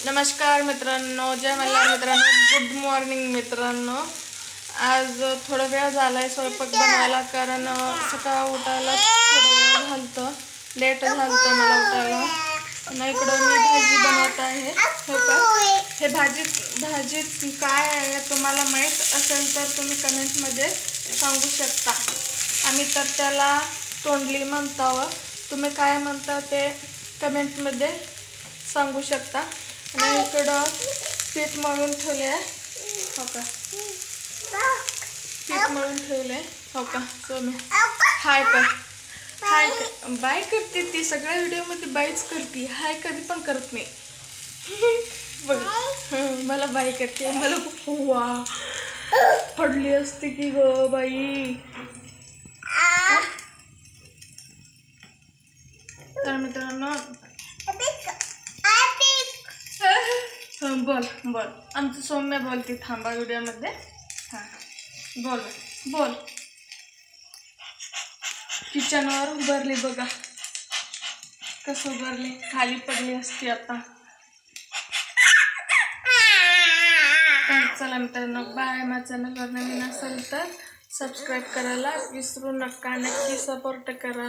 नमस्कार मित्रांनो, जय मल्हार मित्रांनो, गुड मॉर्निंग मित्रांनो। आज थोडा वेळ झालाय स्वयंपाक बनवायला, कारण सकाळ उठायला थोडा वेळ झालतं, लेट झालतं मला उठायला। आणि इकडं मी भाजी बनवत आहे। हे भाजी काय आहे तुम्हाला माहित असेल तर तुम्ही कमेंटमध्ये सांगू शकता। आम्ही तर त्याला तोंडली म्हणतो, तुम्ही काय म्हणता ते कमेंटमध्ये सांगू शकता। आणि इकडं पीठ मळून ठेवले, हो का, पीठ मळून ठेवले, हो का। सो मी हाय बाय करते, ती सगळ्या व्हिडिओमध्ये बायच करते, हाय कधी पण करत नाही। बघ मला बाय करते, मला खूप वा पडली असते की ग बाई। तर मित्रांनो बोल आमचं सौम्य बोलते, थांबा व्हिडिओमध्ये। हां बोल किचनवर उभारली बघा, कसं उभारली, खाली पडली असती आता। चला मित्रांनो, बाय। माझ्या चॅनलवर नवीन असेल तर सबस्क्राईब करायला विसरू नका, नक्की सपोर्ट करा।